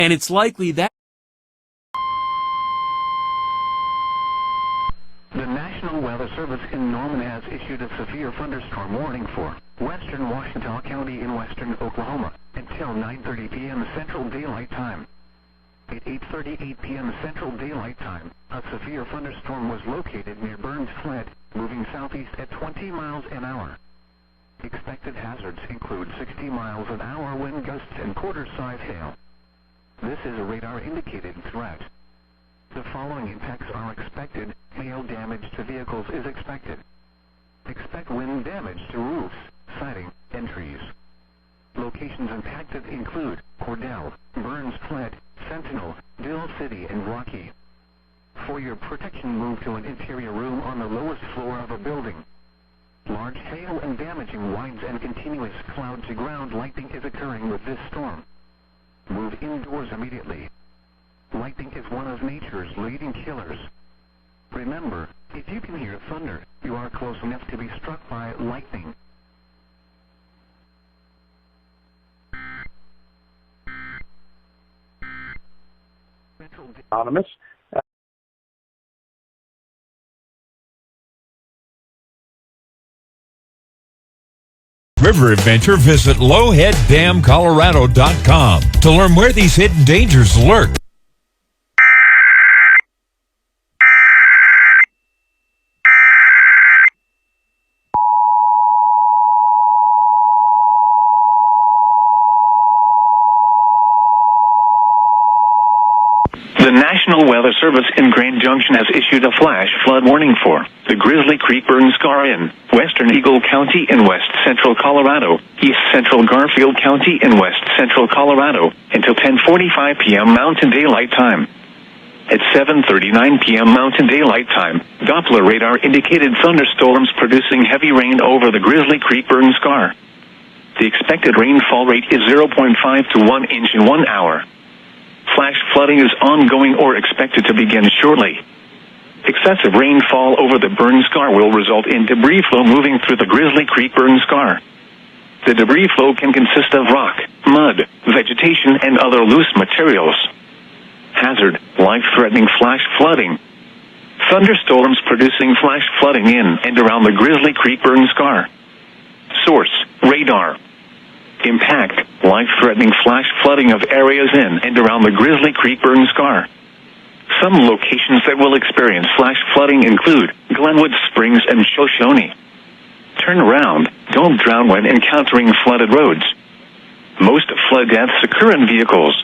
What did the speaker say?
and it's likely that the National Weather Service in Norman has issued a severe thunderstorm warning for western Washita County in western Oklahoma until 9:30 p.m. Central Daylight Time. At 8:38 p.m. Central Daylight Time, a severe thunderstorm was located near Burns Flat, moving southeast at 20 miles an hour. Expected hazards include 60 miles an hour wind gusts and quarter-size hail. This is a radar-indicated threat. The following impacts are expected. Hail damage to vehicles is expected. Expect wind damage to roofs, siding, and trees. Locations impacted include Cordell, Burns Flat, Sentinel, Dill City, and Rocky. For your protection, move to an interior room on the lowest floor of a building. Large hail and damaging winds and continuous cloud-to-ground lightning is occurring with this storm. Move indoors immediately. Lightning is one of nature's leading killers. Remember, if you can hear thunder, you are close enough to be struck by lightning. Anonymous. River adventure, visit lowheaddamcolorado.com to learn where these hidden dangers lurk. The National Weather Service in Grand Junction has issued a flash flood warning for the Grizzly Creek Burn Scar in western Eagle County in west central Colorado, east central Garfield County in west central Colorado, until 10:45 p.m. Mountain Daylight Time. At 7:39 p.m. Mountain Daylight Time, Doppler radar indicated thunderstorms producing heavy rain over the Grizzly Creek Burn Scar. The expected rainfall rate is 0.5 to 1 inch in 1 hour. Flash flooding is ongoing or expected to begin shortly. Excessive rainfall over the burn scar will result in debris flow moving through the Grizzly Creek Burn Scar. The debris flow can consist of rock, mud, vegetation, and other loose materials. Hazard: life-threatening flash flooding. Thunderstorms producing flash flooding in and around the Grizzly Creek Burn Scar. Source: radar. Impact: life-threatening flash flooding of areas in and around the Grizzly Creek Burn Scar. Some locations that will experience flash flooding include Glenwood Springs and Shoshone. Turn around. Don't drown when encountering flooded roads. Most flood deaths occur in vehicles.